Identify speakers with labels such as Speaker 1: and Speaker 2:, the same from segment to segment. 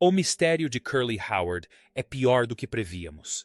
Speaker 1: O mistério de Curly Howard é pior do que prevíamos.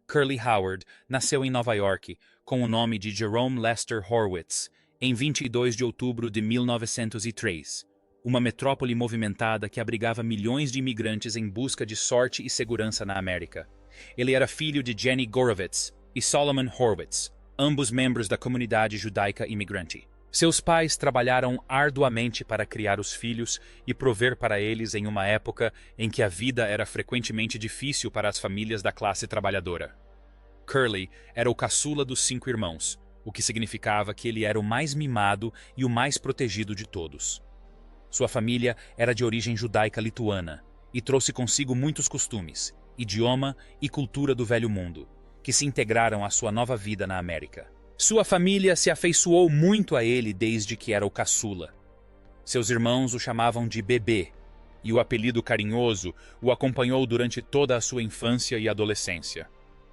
Speaker 1: Curly Howard nasceu em Nova York com o nome de Jerome Lester Horwitz em 22 de outubro de 1903, uma metrópole movimentada que abrigava milhões de imigrantes em busca de sorte e segurança na América. Ele era filho de Jenny Gorovitz e Solomon Horwitz, ambos membros da comunidade judaica imigrante. Seus pais trabalharam arduamente para criar os filhos e prover para eles em uma época em que a vida era frequentemente difícil para as famílias da classe trabalhadora. Curly era o caçula dos 5 irmãos, o que significava que ele era o mais mimado e o mais protegido de todos. Sua família era de origem judaica-lituana e trouxe consigo muitos costumes, idioma e cultura do Velho Mundo, que se integraram à sua nova vida na América. Sua família se afeiçoou muito a ele desde que era o caçula. Seus irmãos o chamavam de Bebê, e o apelido carinhoso o acompanhou durante toda a sua infância e adolescência.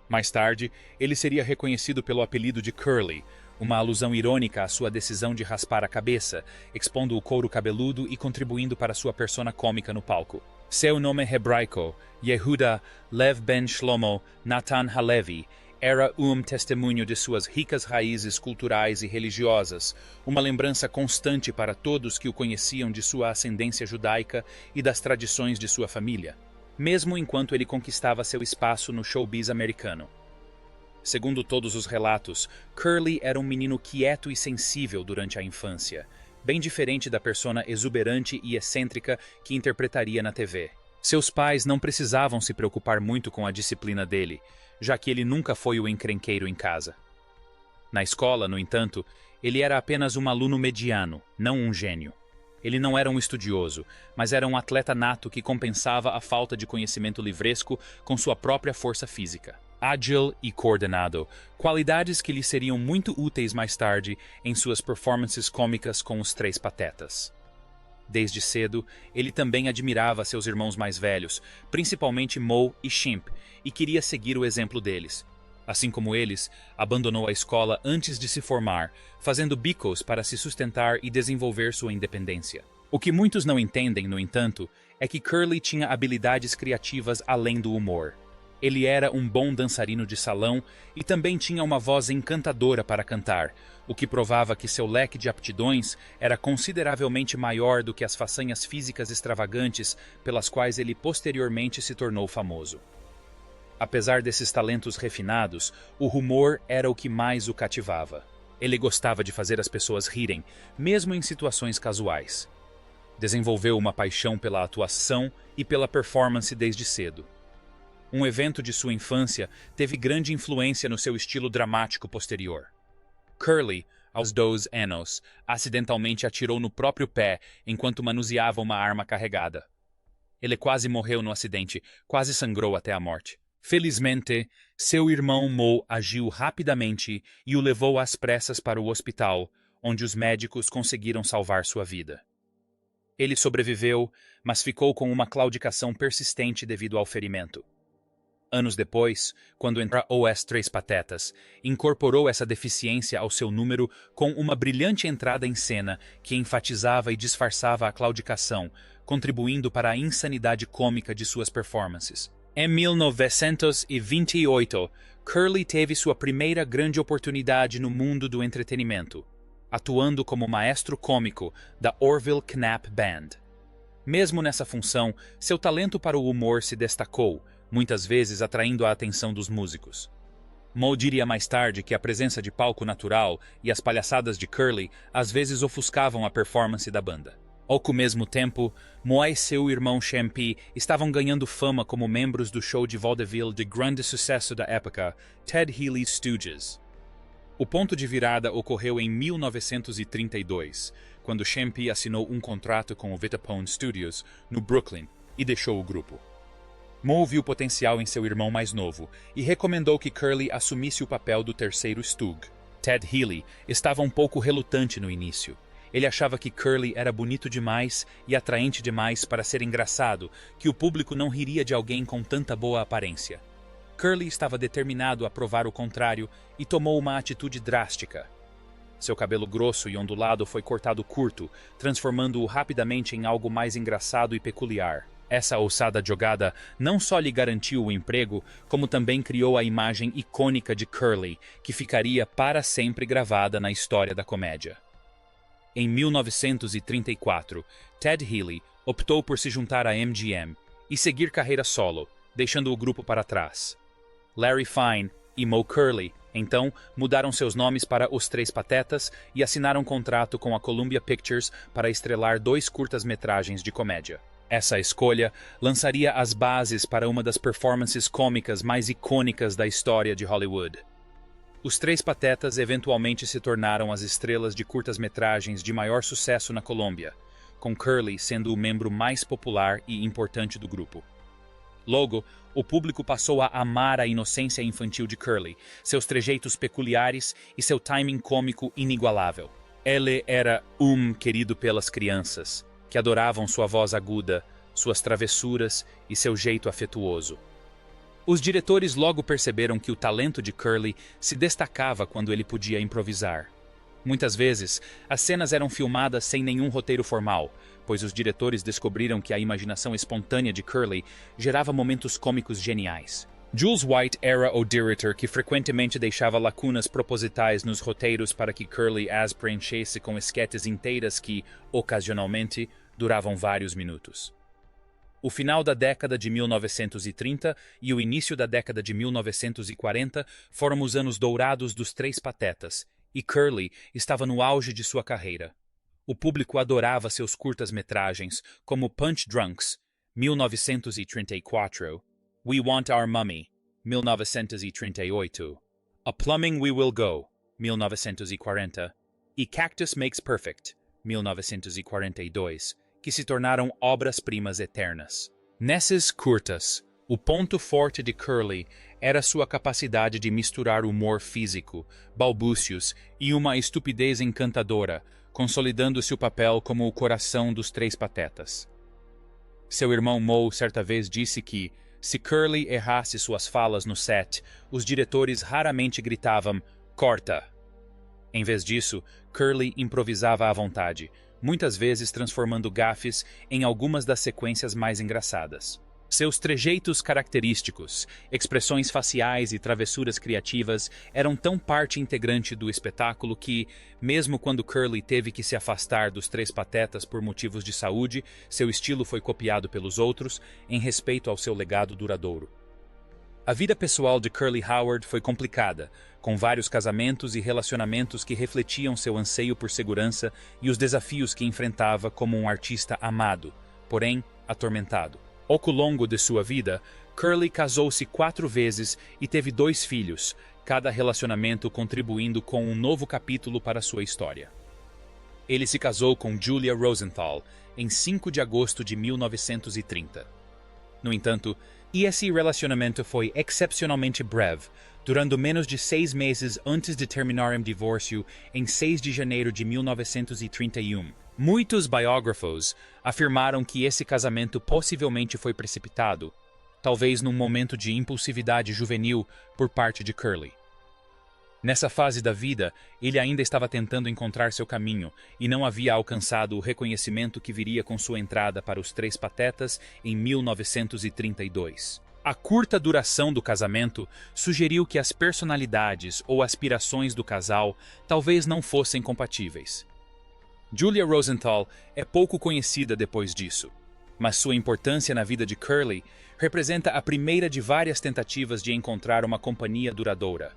Speaker 1: Mais tarde, ele seria reconhecido pelo apelido de Curly, uma alusão irônica à sua decisão de raspar a cabeça, expondo o couro cabeludo e contribuindo para sua persona cômica no palco. Seu nome hebraico, Yehuda Lev Ben Shlomo Natan Halevi, era testemunho de suas ricas raízes culturais e religiosas, uma lembrança constante para todos que o conheciam de sua ascendência judaica e das tradições de sua família, mesmo enquanto ele conquistava seu espaço no showbiz americano. Segundo todos os relatos, Curly era um menino quieto e sensível durante a infância, bem diferente da persona exuberante e excêntrica que interpretaria na TV. Seus pais não precisavam se preocupar muito com a disciplina dele, já que ele nunca foi o encrenqueiro em casa. Na escola, no entanto, ele era apenas um aluno mediano, não um gênio. Ele não era um estudioso, mas era um atleta nato que compensava a falta de conhecimento livresco com sua própria força física. Ágil e coordenado, qualidades que lhe seriam muito úteis mais tarde em suas performances cômicas com os Três Patetas. Desde cedo, ele também admirava seus irmãos mais velhos, principalmente Moe e Shemp, e queria seguir o exemplo deles. Assim como eles, abandonou a escola antes de se formar, fazendo bicos para se sustentar e desenvolver sua independência. O que muitos não entendem, no entanto, é que Curly tinha habilidades criativas além do humor. Ele era um bom dançarino de salão e também tinha uma voz encantadora para cantar, o que provava que seu leque de aptidões era consideravelmente maior do que as façanhas físicas extravagantes pelas quais ele posteriormente se tornou famoso. Apesar desses talentos refinados, o humor era o que mais o cativava. Ele gostava de fazer as pessoas rirem, mesmo em situações casuais. Desenvolveu uma paixão pela atuação e pela performance desde cedo. Um evento de sua infância teve grande influência no seu estilo dramático posterior. Curly, aos 12 anos, acidentalmente atirou no próprio pé enquanto manuseava uma arma carregada. Ele quase morreu no acidente, quase sangrou até a morte. Felizmente, seu irmão Moe agiu rapidamente e o levou às pressas para o hospital, onde os médicos conseguiram salvar sua vida. Ele sobreviveu, mas ficou com uma claudicação persistente devido ao ferimento. Anos depois, quando entrou Os Três Patetas, incorporou essa deficiência ao seu número com uma brilhante entrada em cena que enfatizava e disfarçava a claudicação, contribuindo para a insanidade cômica de suas performances. Em 1928, Curly teve sua primeira grande oportunidade no mundo do entretenimento, atuando como maestro cômico da Orville Knapp Band. Mesmo nessa função, seu talento para o humor se destacou, muitas vezes atraindo a atenção dos músicos. Moe diria mais tarde que a presença de palco natural e as palhaçadas de Curly às vezes ofuscavam a performance da banda. Ao mesmo tempo, Moe e seu irmão Shemp estavam ganhando fama como membros do show de vaudeville de grande sucesso da época, Ted Healy's Stooges. O ponto de virada ocorreu em 1932, quando Shemp assinou um contrato com o Vitapone Studios, no Brooklyn, e deixou o grupo. Moe viu potencial em seu irmão mais novo e recomendou que Curly assumisse o papel do terceiro Stoog. Ted Healy estava um pouco relutante no início. Ele achava que Curly era bonito demais e atraente demais para ser engraçado, que o público não riria de alguém com tanta boa aparência. Curly estava determinado a provar o contrário e tomou uma atitude drástica. Seu cabelo grosso e ondulado foi cortado curto, transformando-o rapidamente em algo mais engraçado e peculiar. Essa ousada jogada não só lhe garantiu o emprego, como também criou a imagem icônica de Curly, que ficaria para sempre gravada na história da comédia. Em 1934, Ted Healy optou por se juntar à MGM e seguir carreira solo, deixando o grupo para trás. Larry Fine e Moe Curly, então, mudaram seus nomes para Os Três Patetas e assinaram um contrato com a Columbia Pictures para estrelar 2 curtas-metragens de comédia. Essa escolha lançaria as bases para uma das performances cômicas mais icônicas da história de Hollywood. Os Três Patetas eventualmente se tornaram as estrelas de curtas-metragens de maior sucesso na Colômbia, com Curly sendo o membro mais popular e importante do grupo. Logo, o público passou a amar a inocência infantil de Curly, seus trejeitos peculiares e seu timing cômico inigualável. Ele era querido pelas crianças, que adoravam sua voz aguda, suas travessuras e seu jeito afetuoso. Os diretores logo perceberam que o talento de Curly se destacava quando ele podia improvisar. Muitas vezes, as cenas eram filmadas sem nenhum roteiro formal, pois os diretores descobriram que a imaginação espontânea de Curly gerava momentos cômicos geniais. Jules White era o diretor que frequentemente deixava lacunas propositais nos roteiros para que Curly as preenchesse com esquetes inteiras que, ocasionalmente, duravam vários minutos. O final da década de 1930 e o início da década de 1940 foram os anos dourados dos Três Patetas, e Curly estava no auge de sua carreira. O público adorava seus curtas-metragens, como Punch Drunks, 1934, We Want Our Mummy, 1938, A Plumbing We Will Go, 1940, e Cactus Makes Perfect, 1942, que se tornaram obras-primas eternas. Nesses curtas, o ponto forte de Curly era sua capacidade de misturar humor físico, balbúcios e uma estupidez encantadora, consolidando seu papel como o coração dos Três Patetas. Seu irmão Moe certa vez disse que, se Curly errasse suas falas no set, os diretores raramente gritavam "corta". Em vez disso, Curly improvisava à vontade, muitas vezes transformando gafes em algumas das sequências mais engraçadas. Seus trejeitos característicos, expressões faciais e travessuras criativas eram tão parte integrante do espetáculo que, mesmo quando Curly teve que se afastar dos Três Patetas por motivos de saúde, seu estilo foi copiado pelos outros, em respeito ao seu legado duradouro. A vida pessoal de Curly Howard foi complicada, com vários casamentos e relacionamentos que refletiam seu anseio por segurança e os desafios que enfrentava como um artista amado, porém atormentado. Ao longo de sua vida, Curly casou-se 4 vezes e teve 2 filhos, cada relacionamento contribuindo com um novo capítulo para sua história. Ele se casou com Julia Rosenthal em 5 de agosto de 1930. No entanto, esse relacionamento foi excepcionalmente breve, durando menos de 6 meses antes de terminar em divórcio em 6 de janeiro de 1931. Muitos biógrafos afirmaram que esse casamento possivelmente foi precipitado, talvez num momento de impulsividade juvenil por parte de Curly. Nessa fase da vida, ele ainda estava tentando encontrar seu caminho e não havia alcançado o reconhecimento que viria com sua entrada para os Três Patetas em 1932. A curta duração do casamento sugeriu que as personalidades ou aspirações do casal talvez não fossem compatíveis. Julia Rosenthal é pouco conhecida depois disso, mas sua importância na vida de Curly representa a primeira de várias tentativas de encontrar uma companhia duradoura.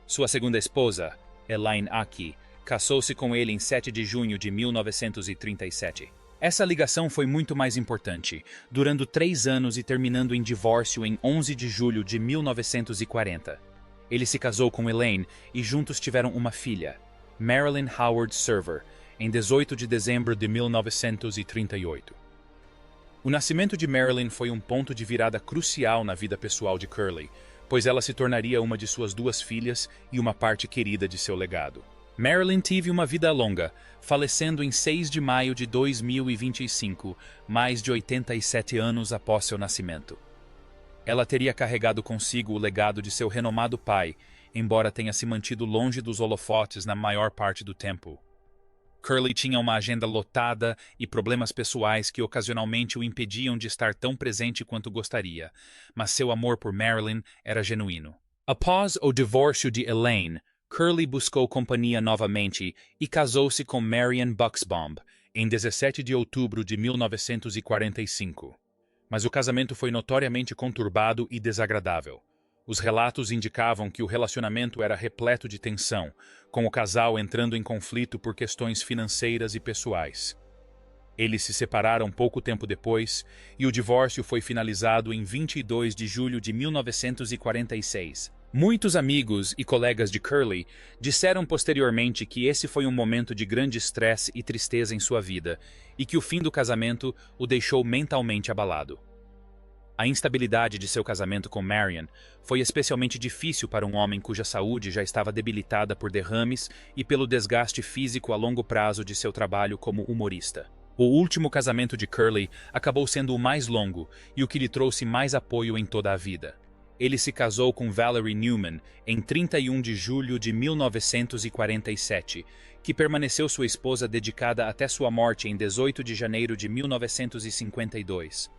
Speaker 1: Sua segunda esposa, Elaine Aki, casou-se com ele em 7 de junho de 1937. Essa ligação foi muito mais importante, durando 3 anos e terminando em divórcio em 11 de julho de 1940. Ele se casou com Elaine e juntos tiveram uma filha, Marilyn Howard Server, em 18 de dezembro de 1938. O nascimento de Marilyn foi um ponto de virada crucial na vida pessoal de Curly, pois ela se tornaria uma de suas 2 filhas e uma parte querida de seu legado. Marilyn teve uma vida longa, falecendo em 6 de maio de 2025, mais de 87 anos após seu nascimento. Ela teria carregado consigo o legado de seu renomado pai, embora tenha se mantido longe dos holofotes na maior parte do tempo. Curly tinha uma agenda lotada e problemas pessoais que ocasionalmente o impediam de estar tão presente quanto gostaria, mas seu amor por Marilyn era genuíno. Após o divórcio de Elaine, Curly buscou companhia novamente e casou-se com Marian Buxbaum em 17 de outubro de 1945. Mas o casamento foi notoriamente conturbado e desagradável. Os relatos indicavam que o relacionamento era repleto de tensão, com o casal entrando em conflito por questões financeiras e pessoais. Eles se separaram pouco tempo depois e o divórcio foi finalizado em 22 de julho de 1946. Muitos amigos e colegas de Curly disseram posteriormente que esse foi um momento de grande estresse e tristeza em sua vida e que o fim do casamento o deixou mentalmente abalado. A instabilidade de seu casamento com Marian foi especialmente difícil para um homem cuja saúde já estava debilitada por derrames e pelo desgaste físico a longo prazo de seu trabalho como humorista. O último casamento de Curly acabou sendo o mais longo e o que lhe trouxe mais apoio em toda a vida. Ele se casou com Valerie Newman em 31 de julho de 1947, que permaneceu sua esposa dedicada até sua morte em 18 de janeiro de 1952.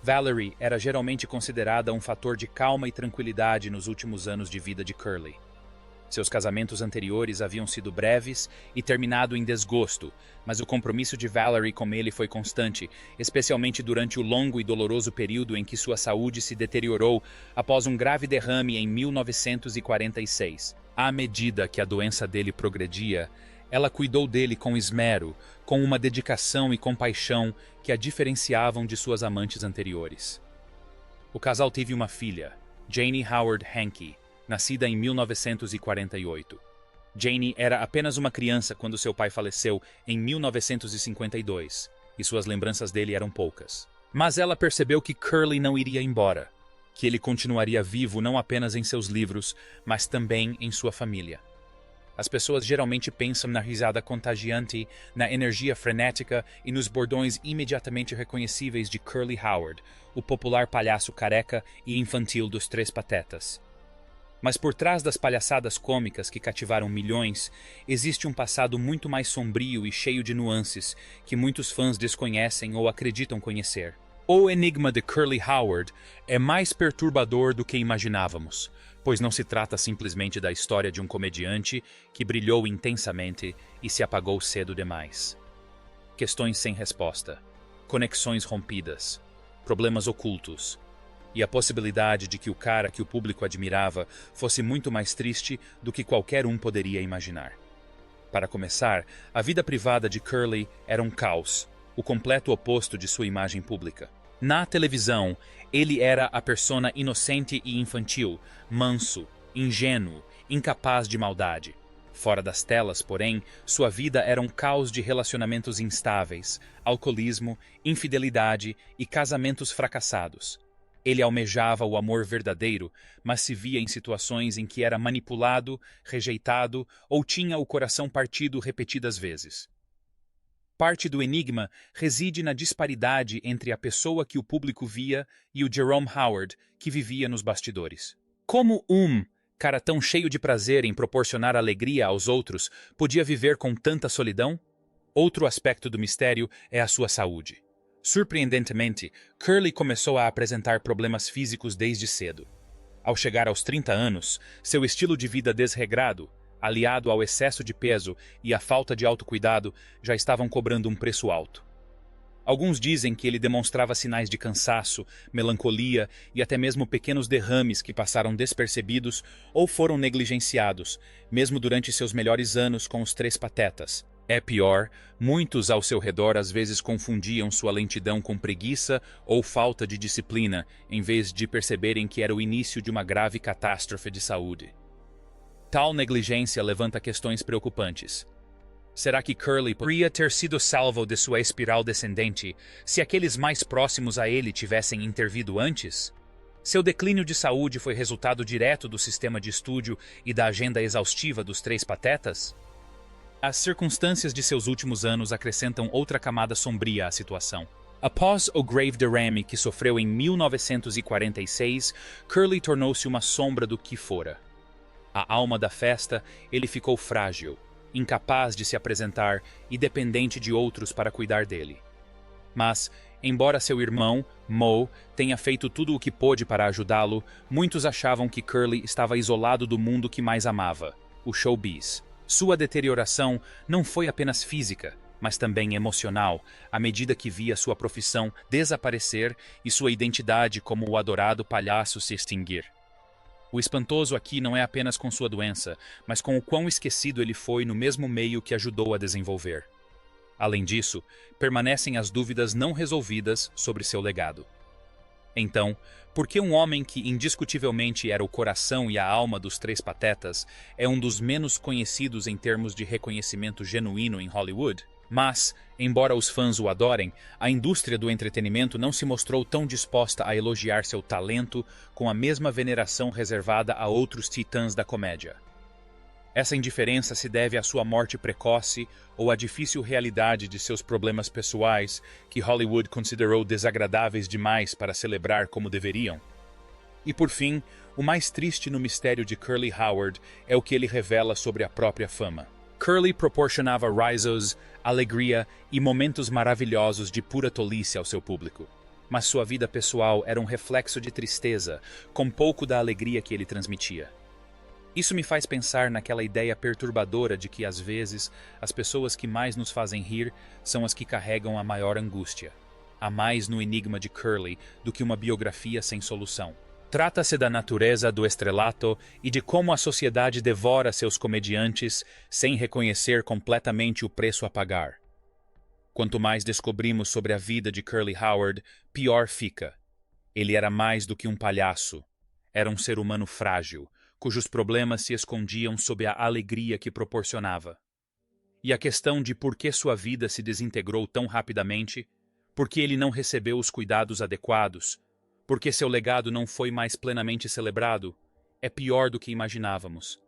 Speaker 1: Valerie era geralmente considerada um fator de calma e tranquilidade nos últimos anos de vida de Curly. Seus casamentos anteriores haviam sido breves e terminado em desgosto, mas o compromisso de Valerie com ele foi constante, especialmente durante o longo e doloroso período em que sua saúde se deteriorou após um grave derrame em 1946. À medida que a doença dele progredia, ela cuidou dele com esmero, com uma dedicação e compaixão que a diferenciavam de suas amantes anteriores. O casal teve uma filha, Janie Howard Hankey, nascida em 1948. Janie era apenas uma criança quando seu pai faleceu em 1952, e suas lembranças dele eram poucas. Mas ela percebeu que Curly não iria embora, que ele continuaria vivo não apenas em seus livros, mas também em sua família. As pessoas geralmente pensam na risada contagiante, na energia frenética e nos bordões imediatamente reconhecíveis de Curly Howard, o popular palhaço careca e infantil dos Três Patetas. Mas por trás das palhaçadas cômicas que cativaram milhões, existe um passado muito mais sombrio e cheio de nuances que muitos fãs desconhecem ou acreditam conhecer. O enigma de Curly Howard é mais perturbador do que imaginávamos, pois não se trata simplesmente da história de um comediante que brilhou intensamente e se apagou cedo demais. Questões sem resposta, conexões rompidas, problemas ocultos, e a possibilidade de que o cara que o público admirava fosse muito mais triste do que qualquer um poderia imaginar. Para começar, a vida privada de Curly era um caos, o completo oposto de sua imagem pública. Na televisão, ele era a persona inocente e infantil, manso, ingênuo, incapaz de maldade. Fora das telas, porém, sua vida era um caos de relacionamentos instáveis, alcoolismo, infidelidade e casamentos fracassados. Ele almejava o amor verdadeiro, mas se via em situações em que era manipulado, rejeitado ou tinha o coração partido repetidas vezes. Parte do enigma reside na disparidade entre a pessoa que o público via e o Jerome Howard, que vivia nos bastidores. Como cara tão cheio de prazer em proporcionar alegria aos outros, podia viver com tanta solidão? Outro aspecto do mistério é a sua saúde. Surpreendentemente, Curly começou a apresentar problemas físicos desde cedo. Ao chegar aos 30 anos, seu estilo de vida desregrado, aliado ao excesso de peso e à falta de autocuidado, já estavam cobrando um preço alto. Alguns dizem que ele demonstrava sinais de cansaço, melancolia e até mesmo pequenos derrames que passaram despercebidos ou foram negligenciados, mesmo durante seus melhores anos com os Três Patetas. É pior, muitos ao seu redor às vezes confundiam sua lentidão com preguiça ou falta de disciplina, em vez de perceberem que era o início de uma grave catástrofe de saúde. Tal negligência levanta questões preocupantes. Será que Curly poderia ter sido salvo de sua espiral descendente se aqueles mais próximos a ele tivessem intervido antes? Seu declínio de saúde foi resultado direto do sistema de estúdio e da agenda exaustiva dos Três Patetas? As circunstâncias de seus últimos anos acrescentam outra camada sombria à situação. Após o grave derrame que sofreu em 1946, Curly tornou-se uma sombra do que fora. A alma da festa, ele ficou frágil. incapaz de se apresentar e dependente de outros para cuidar dele. Mas, embora seu irmão, Mo, tenha feito tudo o que pôde para ajudá-lo, muitos achavam que Curly estava isolado do mundo que mais amava, o showbiz. Sua deterioração não foi apenas física, mas também emocional, à medida que via sua profissão desaparecer e sua identidade como o adorado palhaço se extinguir. O espantoso aqui não é apenas com sua doença, mas com o quão esquecido ele foi no mesmo meio que ajudou a desenvolver. Além disso, permanecem as dúvidas não resolvidas sobre seu legado. Então, por que um homem que indiscutivelmente era o coração e a alma dos Três Patetas é um dos menos conhecidos em termos de reconhecimento genuíno em Hollywood? Mas, embora os fãs o adorem, a indústria do entretenimento não se mostrou tão disposta a elogiar seu talento com a mesma veneração reservada a outros titãs da comédia. Essa indiferença se deve à sua morte precoce ou à difícil realidade de seus problemas pessoais que Hollywood considerou desagradáveis demais para celebrar como deveriam? E por fim, o mais triste no mistério de Curly Howard é o que ele revela sobre a própria fama. Curly proporcionava risos, alegria e momentos maravilhosos de pura tolice ao seu público. Mas sua vida pessoal era um reflexo de tristeza, com pouco da alegria que ele transmitia. Isso me faz pensar naquela ideia perturbadora de que, às vezes, as pessoas que mais nos fazem rir são as que carregam a maior angústia. Há mais no enigma de Curly do que uma biografia sem solução. Trata-se da natureza do estrelato e de como a sociedade devora seus comediantes sem reconhecer completamente o preço a pagar. Quanto mais descobrimos sobre a vida de Curly Howard, pior fica. Ele era mais do que um palhaço. Era um ser humano frágil, cujos problemas se escondiam sob a alegria que proporcionava. E a questão de por que sua vida se desintegrou tão rapidamente, por que ele não recebeu os cuidados adequados, por que seu legado não foi mais plenamente celebrado, é pior do que imaginávamos.